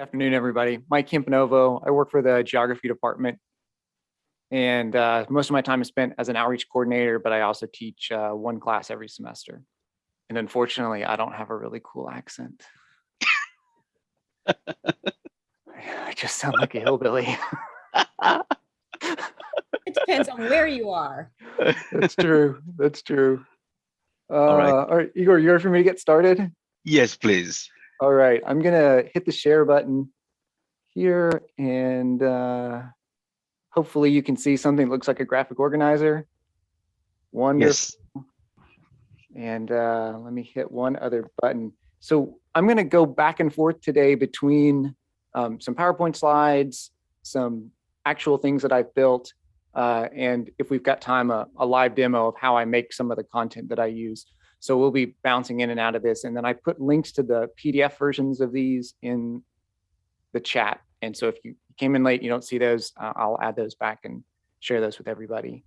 Afternoon, everybody. Mike Camponovo. I work for the geography department, and most of my time is spent as an outreach coordinator, but I also teach one class every semester. And unfortunately, I don't have a really cool accent. I just sound like a hillbilly. It depends on where you are. That's true. That's true. All right, Igor, you ready for me to get started? Yes, please. All right, I'm gonna hit the share button here, and hopefully you can see something that looks like a graphic organizer. Wonderful. Yes. And let me hit one other button. So I'm going to go back and forth today between some PowerPoint slides, some actual things that I've built, and if we've got time, a live demo of how I make some of the content that I use. So we'll be bouncing in and out of this. And then I put links to the PDF versions of these in the chat. And so if you came in late, you don't see those, I'll add those back and share those with everybody.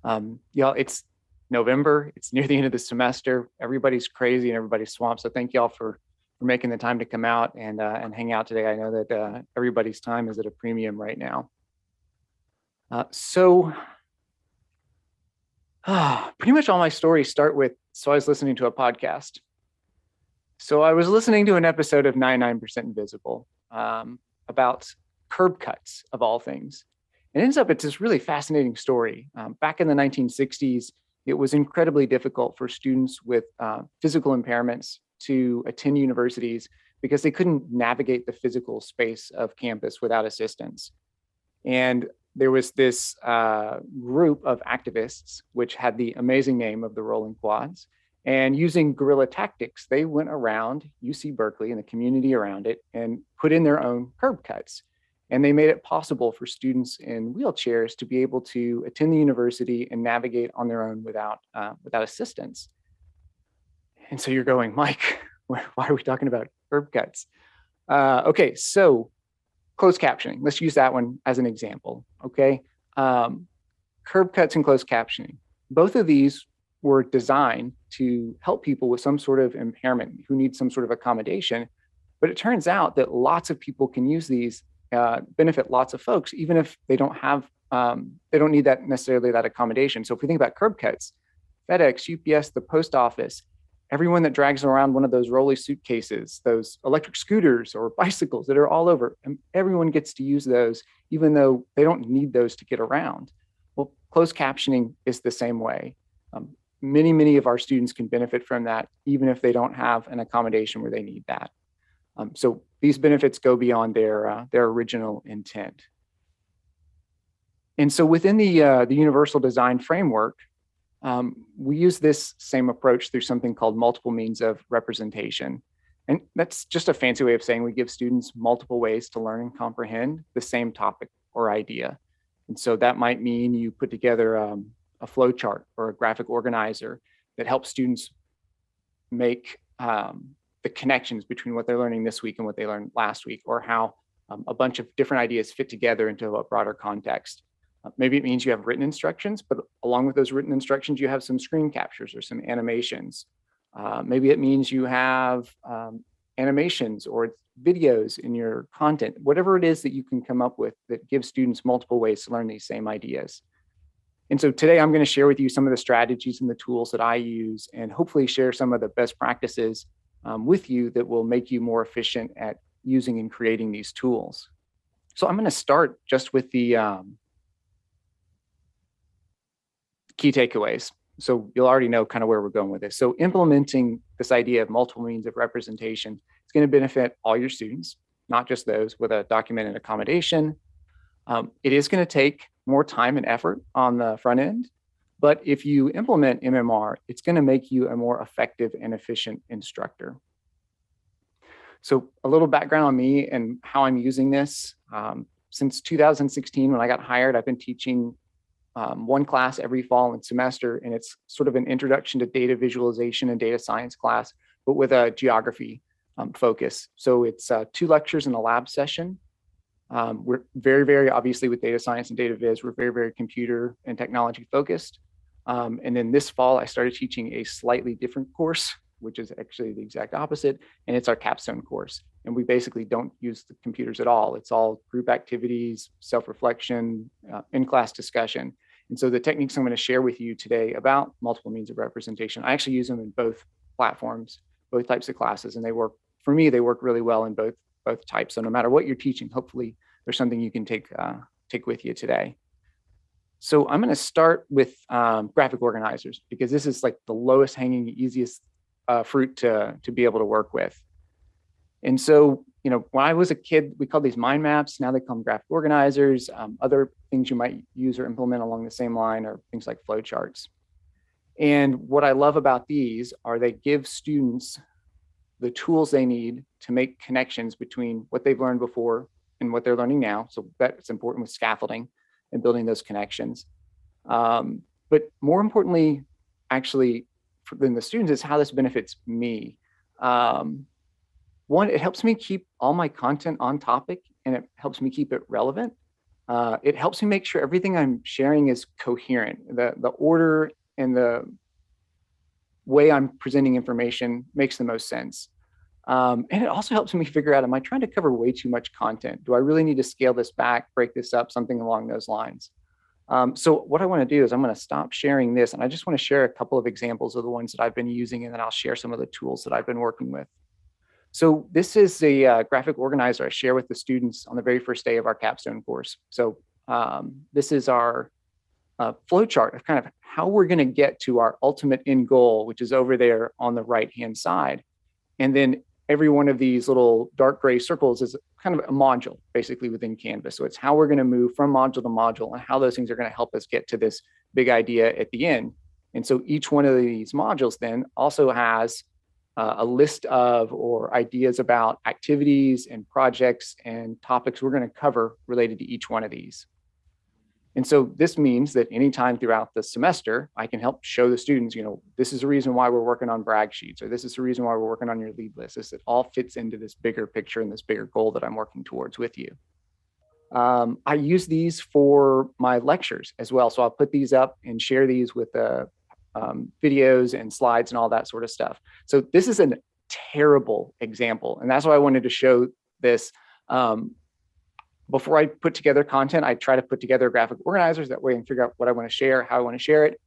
Y'all, it's November, it's near the end of the semester. Everybody's crazy and everybody's swamped. So thank y'all for making the time to come out and hang out today. I know that everybody's time is at a premium right now. Pretty much all my stories start with, so I was listening to a podcast. So I was listening to an episode of 99% Invisible about curb cuts of all things. It ends up, it's this really fascinating story. Back in the 1960s, it was incredibly difficult for students with physical impairments to attend universities because they couldn't navigate the physical space of campus without assistance. And there was this group of activists, which had the amazing name of the Rolling Quads. And using guerrilla tactics, they went around UC Berkeley and the community around it and put in their own curb cuts. And they made it possible for students in wheelchairs to be able to attend the university and navigate on their own without assistance. And so you're going, Mike, why are we talking about curb cuts? Okay, so closed captioning. Let's use that one as an example, okay? Curb cuts and closed captioning. Both of these were designed to help people with some sort of impairment who need some sort of accommodation. But it turns out that lots of people can use these, benefit lots of folks, even if they don't have, they don't need that necessarily that accommodation. So if we think about curb cuts, FedEx, UPS, the post office, everyone that drags around one of those rolly suitcases, those electric scooters or bicycles that are all over, and everyone gets to use those, even though they don't need those to get around. Well, closed captioning is the same way. Many of our students can benefit from that, even if they don't have an accommodation where they need that. So these benefits go beyond their original intent. And so within the universal design framework, we use this same approach through something called multiple means of representation. And that's just a fancy way of saying we give students multiple ways to learn and comprehend the same topic or idea. And so that might mean you put together a flow chart or a graphic organizer that helps students make the connections between what they're learning this week and what they learned last week, or how a bunch of different ideas fit together into a broader context. Maybe it means you have written instructions, but along with those written instructions, you have some screen captures or some animations. Maybe it means you have animations or videos in your content, whatever it is that you can come up with that gives students multiple ways to learn these same ideas. And so today I'm going to share with you some of the strategies and the tools that I use, and hopefully share some of the best practices with you that will make you more efficient at using and creating these tools. So I'm going to start just with the key takeaways. So you'll already know kind of where we're going with this. So implementing this idea of multiple means of representation is going to benefit all your students, not just those with a documented accommodation. It is going to take more time and effort on the front end, but if you implement MMR, it's going to make you a more effective and efficient instructor. So a little background on me and how I'm using this. Since 2016, when I got hired, I've been teaching one class every fall and semester, and it's sort of an introduction to data visualization and data science class, but with a geography focus. So it's 2 lectures and a lab session. We're very obviously with data science and data viz, we're very computer and technology focused. And then this fall, I started teaching a slightly different course, which is actually the exact opposite, and it's our capstone course. and we basically don't use the computers at all. It's all group activities, self-reflection, in-class discussion. And so the techniques I'm going to share with you today about multiple means of representation, I actually use them in both platforms, both types of classes, and they work, for me, they work really well in both types. So no matter what you're teaching, hopefully there's something you can take with you today. So I'm going to start with graphic organizers, because this is like the lowest hanging, easiest fruit to be able to work with. And so, when I was a kid, we called these mind maps. Now they call them graphic organizers. Other things you might use or implement along the same line are things like flowcharts. And what I love about these are they give students the tools they need to make connections between what they've learned before and what they're learning now. So that's important with scaffolding and building those connections. But more importantly, actually, than the students, is how this benefits me. One, it helps me keep all my content on topic, and it helps me keep it relevant. It helps me make sure everything I'm sharing is coherent. The order and the way I'm presenting information makes the most sense. And it also helps me figure out, am I trying to cover way too much content? Do I really need to scale this back, break this up, something along those lines? So what I want to do is I'm going to stop sharing this, and I just want to share a couple of examples of the ones that I've been using, and then I'll share some of the tools that I've been working with. So this is a graphic organizer I share with the students on the very first day of our capstone course. So this is our flow chart of kind of how we're going to get to our ultimate end goal, which is over there on the right-hand side. And then every one of these little dark gray circles is kind of a module basically within Canvas. So it's how we're going to move from module to module and how those things are going to help us get to this big idea at the end. And so each one of these modules then also has a list of or ideas about activities and projects and topics we're going to cover related to each one of these. And so this means that anytime throughout the semester, I can help show the students, this is the reason why we're working on brag sheets, or this is the reason why we're working on your lead list. It all fits into this bigger picture and this bigger goal that I'm working towards with you. I use these for my lectures as well. So I'll put these up and share these with videos and slides and all that sort of stuff. So this is a terrible example. And that's why I wanted to show this. Before I put together content, I try to put together graphic organizers. That way I can figure out what I want to share, how I want to share it.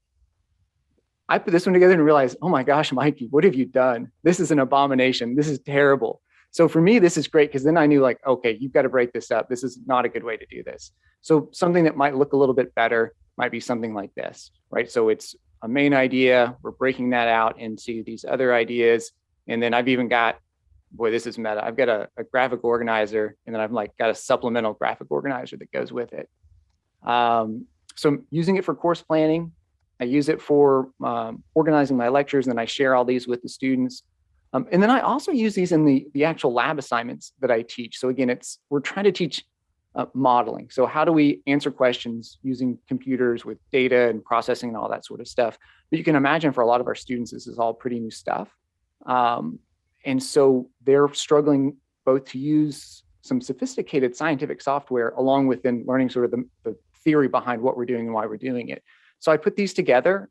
I put this one together and realized, oh my gosh, Mikey, what have you done? This is an abomination. This is terrible. So for me, this is great, because then I knew, like, okay, you've got to break this up. This is not a good way to do this. So something that might look a little bit better might be something like this, right? So it's a main idea. We're breaking that out into these other ideas. And then I've even got, boy, this is meta. I've got a graphic organizer, and then I've got a supplemental graphic organizer that goes with it. So I'm using it for course planning. I use it for organizing my lectures, and then I share all these with the students. And then I also use these in the actual lab assignments that I teach. So again, we're trying to teach modeling. So how do we answer questions using computers with data and processing and all that sort of stuff? But you can imagine for a lot of our students, this is all pretty new stuff. And so they're struggling both to use some sophisticated scientific software along with then learning sort of the theory behind what we're doing and why we're doing it. So I put these together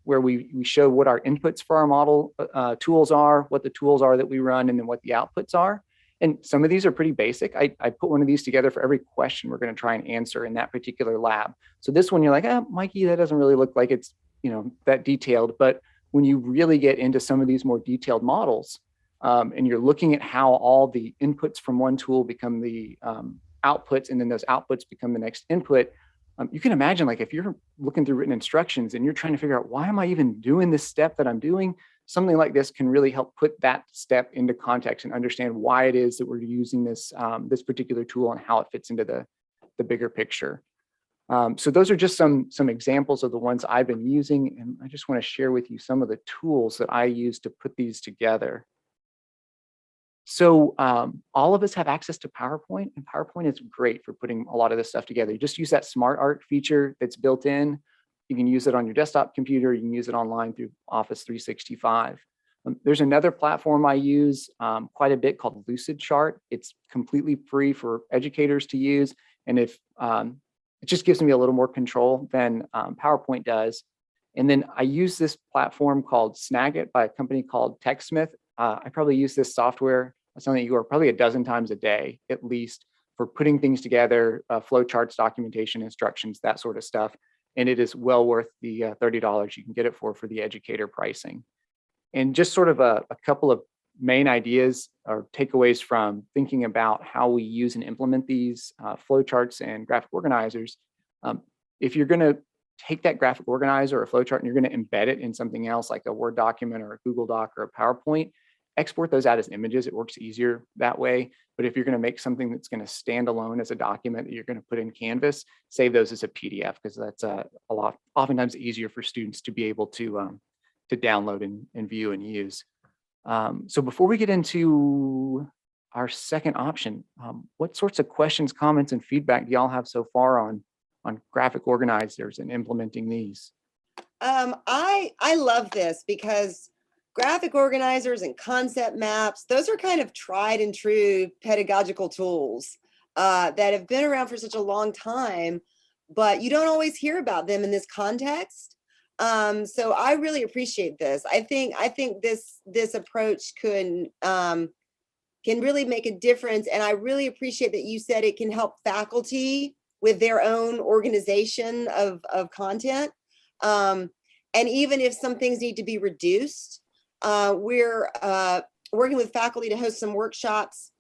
where we show what our inputs for our model tools are, what the tools are that we run, and then what the outputs are. And some of these are pretty basic. I put one of these together for every question we're going to try and answer in that particular lab. So this one, you're like, Mikey, that doesn't really look like it's that detailed. But when you really get into some of these more detailed models, and you're looking at how all the inputs from one tool become the outputs, and then those outputs become the next input, you can imagine, like, if you're looking through written instructions and you're trying to figure out, why am I even doing this step that I'm doing? Something like this can really help put that step into context and understand why it is that we're using this this particular tool and how it fits into the bigger picture. So those are just some examples of the ones I've been using, and I just want to share with you some of the tools that I use to put these together. So all of us have access to PowerPoint, and PowerPoint is great for putting a lot of this stuff together. You just use that Smart Art feature that's built in. You can use it on your desktop computer. You can use it online through Office 365. There's another platform I use quite a bit called Lucidchart. It's completely free for educators to use. And if it just gives me a little more control than PowerPoint does. And then I use this platform called Snagit by a company called TechSmith. I probably use this software was telling you, probably a dozen times a day, at least, for putting things together, flow charts, documentation, instructions, that sort of stuff. And it is well worth the $30 you can get it for the educator pricing. And just sort of a couple of main ideas or takeaways from thinking about how we use and implement these flow charts and graphic organizers. If you're going to take that graphic organizer or a flow chart and you're going to embed it in something else like a Word document or a Google Doc or a PowerPoint, export those out as images. It works easier that way. But if you're going to make something that's going to stand alone as a document that you're going to put in Canvas, save those as a PDF, because that's oftentimes easier for students to be able to download and view and use. So before we get into our second option, what sorts of questions, comments, and feedback do y'all have so far on graphic organizers and implementing these? I love this because graphic organizers and concept maps, those are kind of tried and true pedagogical tools that have been around for such a long time, but you don't always hear about them in this context. So I really appreciate this. I think this approach can really make a difference. And I really appreciate that you said it can help faculty with their own organization of content. And even if some things need to be reduced, we're working with faculty to host some workshops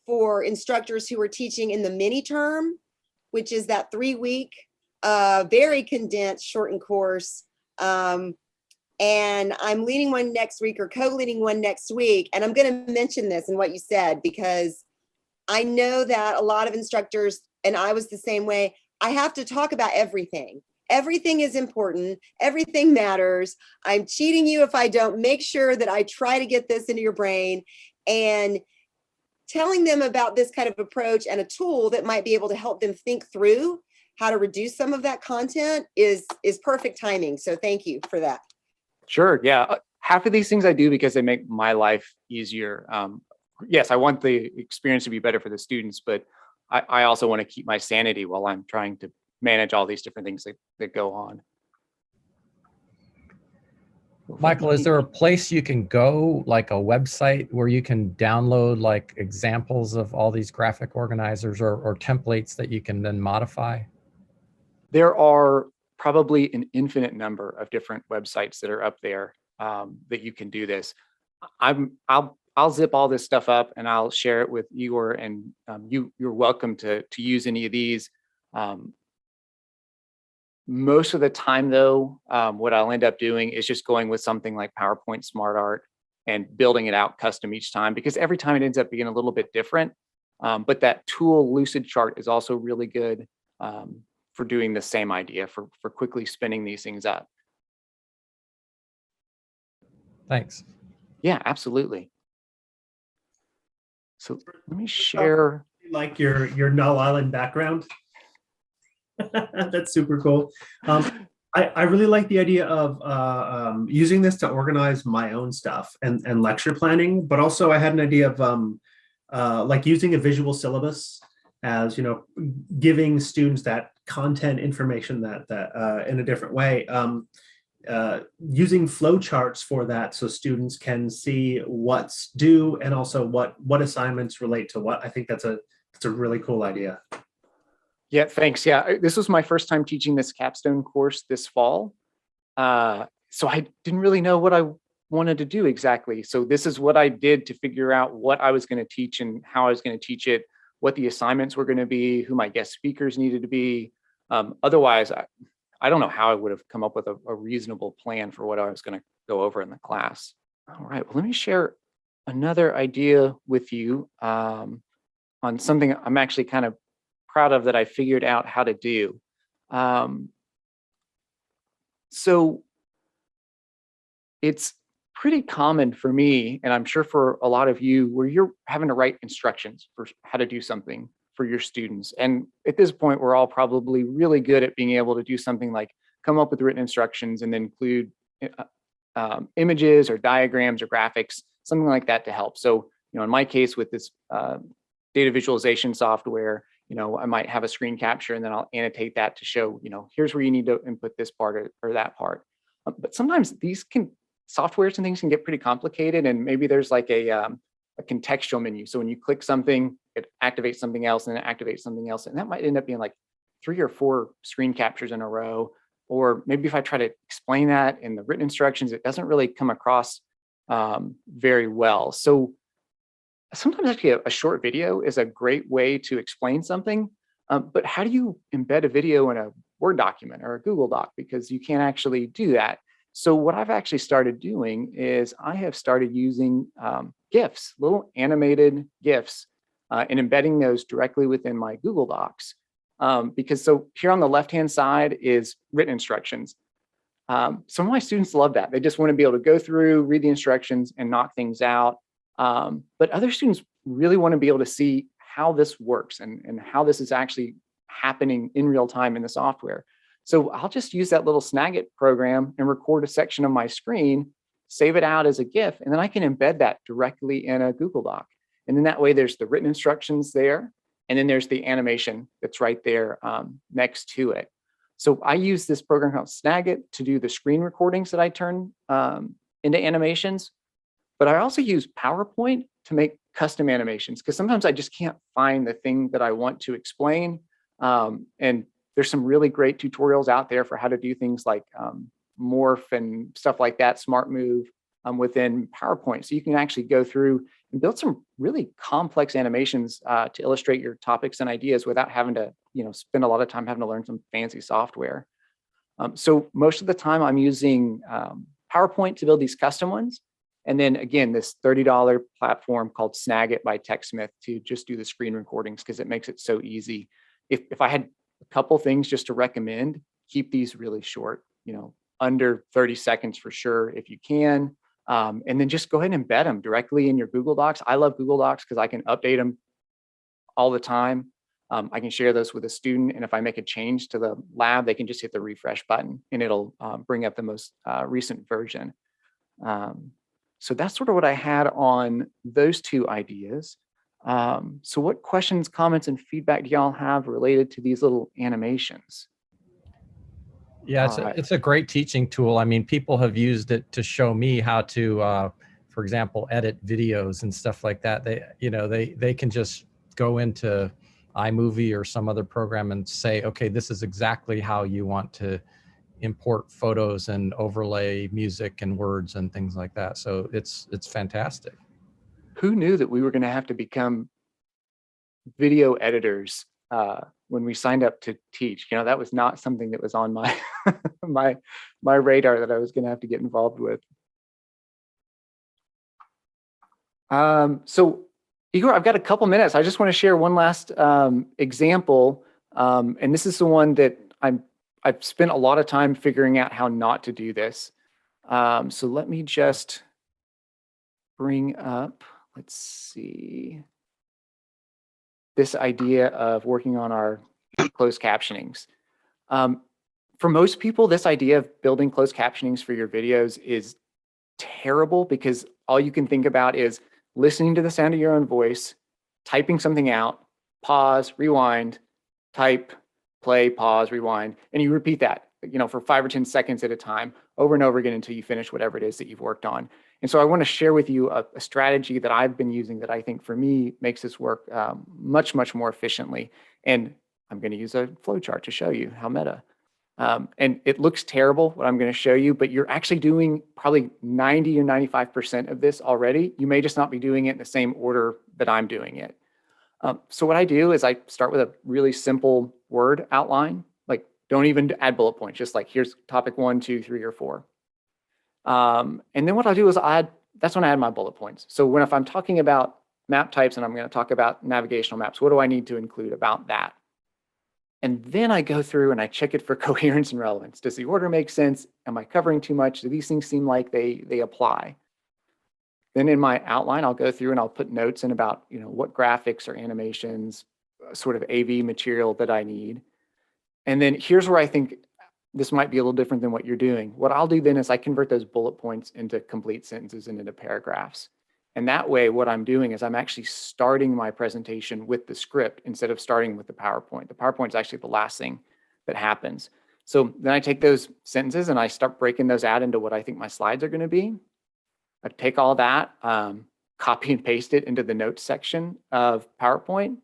for instructors who are teaching in the mini term, which is that 3-week, very condensed, shortened course. And I'm leading one next week or co-leading one next week. And I'm going to mention this in what you said, because I know that a lot of instructors, and I was the same way, I have to talk about everything. Everything is important. Everything matters. I'm cheating you if I don't make sure that I try to get this into your brain, and telling them about this kind of approach and a tool that might be able to help them think through how to reduce some of that content is perfect timing. So thank you for that. Sure. Yeah. Half of these things I do because they make my life easier. Yes, I want the experience to be better for the students, but I also want to keep my sanity while I'm trying to manage all these different things that go on. Michael, is there a place you can go, like a website where you can download like examples of all these graphic organizers or templates that you can then modify? There are probably an infinite number of different websites that are up there that you can do this. I'll zip all this stuff up and I'll share it with Igor, and you're welcome to use any of these. Most of the time though, what I'll end up doing is just going with something like PowerPoint SmartArt and building it out custom each time, because every time it ends up being a little bit different. But that tool Lucidchart is also really good for doing the same idea, for quickly spinning these things up. Thanks. Yeah, absolutely. So let me share. Like your Null Island background. That's super cool. I really like the idea of using this to organize my own stuff and lecture planning, but also I had an idea of like using a visual syllabus as, giving students that content information that in a different way. Using flow charts for that so students can see what's due and also what assignments relate to what. I think that's a really cool idea. Yeah, thanks. Yeah, this was my first time teaching this capstone course this fall. So I didn't really know what I wanted to do exactly. So this is what I did to figure out what I was going to teach and how I was going to teach it, what the assignments were going to be, who my guest speakers needed to be. Otherwise, I don't know how I would have come up with a reasonable plan for what I was going to go over in the class. All right, well, let me share another idea with you on something I'm actually kind of proud of that I figured out how to do. So it's pretty common for me, and I'm sure for a lot of you, where you're having to write instructions for how to do something for your students. And at this point, we're all probably really good at being able to do something like come up with written instructions and then include images or diagrams or graphics, something like that to help. So, in my case with this data visualization software, I might have a screen capture and then I'll annotate that to show, here's where you need to input this part or that part. But sometimes these softwares and things can get pretty complicated, and maybe there's like a a contextual menu. So when you click something, it activates something else and it activates something else. And that might end up being like 3 or 4 screen captures in a row. Or maybe if I try to explain that in the written instructions, it doesn't really come across very well. So sometimes actually a short video is a great way to explain something. But how do you embed a video in a Word document or a Google Doc? Because you can't actually do that. So what I've actually started doing is I have started using GIFs, little animated GIFs, and embedding those directly within my Google Docs. Because so here on the left-hand side is written instructions. Some of my students love that. They just want to be able to go through, read the instructions and knock things out. But other students really want to be able to see how this works and how this is actually happening in real time in the software. So I'll just use that little Snagit program and record a section of my screen, save it out as a GIF, and then I can embed that directly in a Google Doc. And then that way there's the written instructions there, and then there's the animation that's right there next to it. So I use this program called Snagit to do the screen recordings that I turn into animations. But I also use PowerPoint to make custom animations because sometimes I just can't find the thing that I want to explain. And there's some really great tutorials out there for how to do things like morph and stuff like that, smart move within PowerPoint. So you can actually go through and build some really complex animations to illustrate your topics and ideas without having to, spend a lot of time having to learn some fancy software. So most of the time I'm using PowerPoint to build these custom ones. And then again, this $30 platform called Snagit by TechSmith to just do the screen recordings because it makes it so easy. If I had a couple things just to recommend, keep these really short, under 30 seconds for sure if you can. And then just go ahead and embed them directly in your Google Docs. I love Google Docs because I can update them all the time. I can share those with a student. And if I make a change to the lab, they can just hit the refresh button and it'll bring up the most recent version. So that's sort of what I had on those 2 ideas. So what questions, comments, and feedback do y'all have related to these little animations? Yeah, it's a great teaching tool. I mean, people have used it to show me how to, for example, edit videos and stuff like that. They can just go into iMovie or some other program and say, okay, this is exactly how you want to import photos and overlay music and words and things like that. So it's fantastic. Who knew that we were going to have to become video editors when we signed up to teach? That was not something that was on my my radar that I was going to have to get involved with. So Igor, I've got a couple minutes. I just want to share one last example, and this is the one that I've spent a lot of time figuring out how not to do this. So let me just bring up, let's see, this idea of working on our closed captionings. For most people, this idea of building closed captionings for your videos is terrible because all you can think about is listening to the sound of your own voice, typing something out, pause, rewind, type, play, pause, rewind, and you repeat that, for 5 or 10 seconds at a time, over and over again until you finish whatever it is that you've worked on. And so I want to share with you a strategy that I've been using that I think for me makes this work much, much more efficiently. And I'm going to use a flow chart to show you how meta. And it looks terrible what I'm going to show you, but you're actually doing probably 90 or 95% of this already. You may just not be doing it in the same order that I'm doing it. So what I do is I start with a really simple word outline, like don't even add bullet points, just like here's topic 1, 2, 3, or 4. And then what I'll do is that's when I add my bullet points. So if I'm talking about map types and I'm going to talk about navigational maps, what do I need to include about that? And then I go through and I check it for coherence and relevance. Does the order make sense? Am I covering too much? Do these things seem like they apply? Then in my outline, I'll go through and I'll put notes in about, what graphics or animations, sort of AV material that I need. And then here's where I think this might be a little different than what you're doing. What I'll do then is I convert those bullet points into complete sentences and into paragraphs. And that way, what I'm doing is I'm actually starting my presentation with the script instead of starting with the PowerPoint. The PowerPoint is actually the last thing that happens. So then I take those sentences and I start breaking those out into what I think my slides are going to be. I take all that, copy and paste it into the notes section of PowerPoint.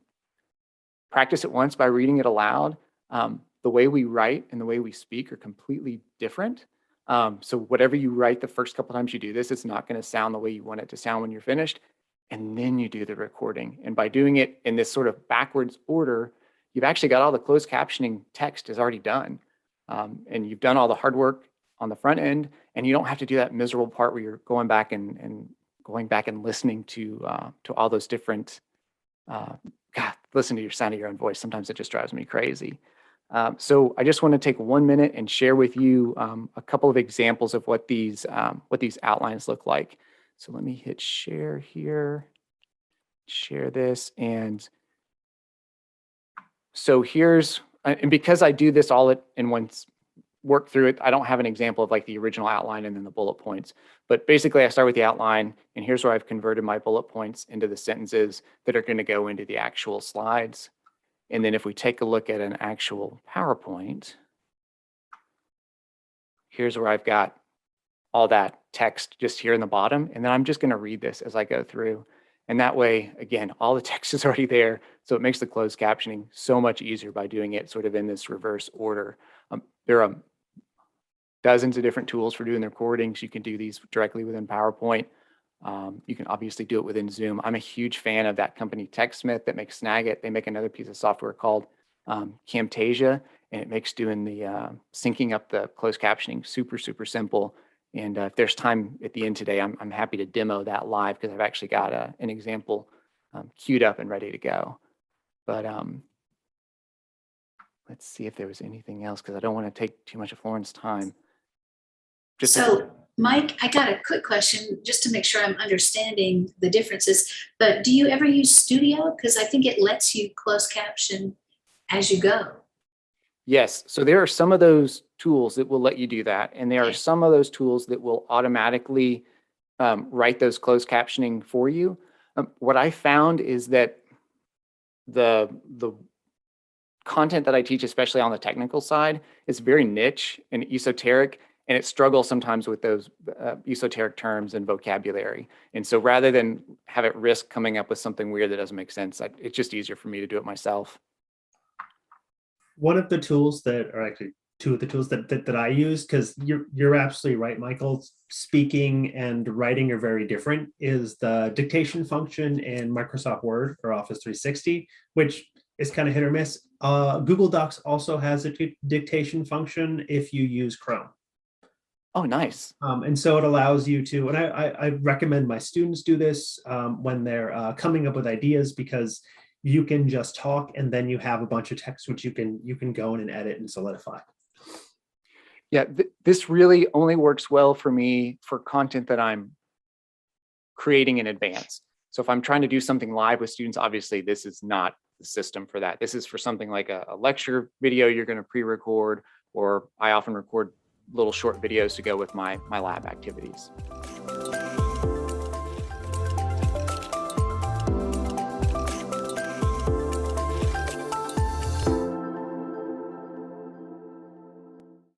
Practice it once by reading it aloud. The way we write and the way we speak are completely different. So whatever you write the first couple times you do this, it's not going to sound the way you want it to sound when you're finished. And then you do the recording. And by doing it in this sort of backwards order, you've actually got all the closed captioning text is already done. And you've done all the hard work on the front end, and you don't have to do that miserable part where you're going back and listening to all those different, listen to your sound of your own voice. Sometimes it just drives me crazy. So I just want to take 1 minute and share with you a couple of examples of what these outlines look like. So let me hit share here, share this. And so here's, and because I do this all in one work through it, I don't have an example of like the original outline and then the bullet points. But basically I start with the outline, and here's where I've converted my bullet points into the sentences that are going to go into the actual slides. And then if we take a look at an actual PowerPoint, here's where I've got all that text just here in the bottom. And then I'm just going to read this as I go through. And that way, again, all the text is already there. So it makes the closed captioning so much easier by doing it sort of in this reverse order. There are dozens of different tools for doing the recordings. You can do these directly within PowerPoint. You can obviously do it within Zoom. I'm a huge fan of that company TechSmith that makes Snagit. They make another piece of software called Camtasia, and it makes doing the syncing up the closed captioning super, super simple. And if there's time at the end today, I'm happy to demo that live because I've actually got an example queued up and ready to go. But let's see if there was anything else, because I don't want to take too much of Lauren's time. Mike, I got a quick question just to make sure I'm understanding the differences. But do you ever use Studio? Because I think it lets you close caption as you go. Yes. So there are some of those tools that will let you do that. And there are some of those tools that will automatically write those closed captioning for you. What I found is that the content that I teach, especially on the technical side, is very niche and esoteric, and it struggles sometimes with those esoteric terms and vocabulary. And so rather than have it risk coming up with something weird that doesn't make sense, it's just easier for me to do it myself. One of the tools that, or actually two of the tools that I use, because you're absolutely right, Michael, speaking and writing are very different, is the dictation function in Microsoft Word or Office 360, which is kind of hit or miss. Google Docs also has a dictation function if you use Chrome. Oh, nice. And so it allows you to, and I recommend my students do this when they're coming up with ideas, because you can just talk and then you have a bunch of text which you can go in and edit and solidify. Yeah, this really only works well for me for content that I'm creating in advance. So if I'm trying to do something live with students, obviously this is not the system for that. This is for something like a lecture video you're going to pre-record, or I often record little short videos to go with my lab activities.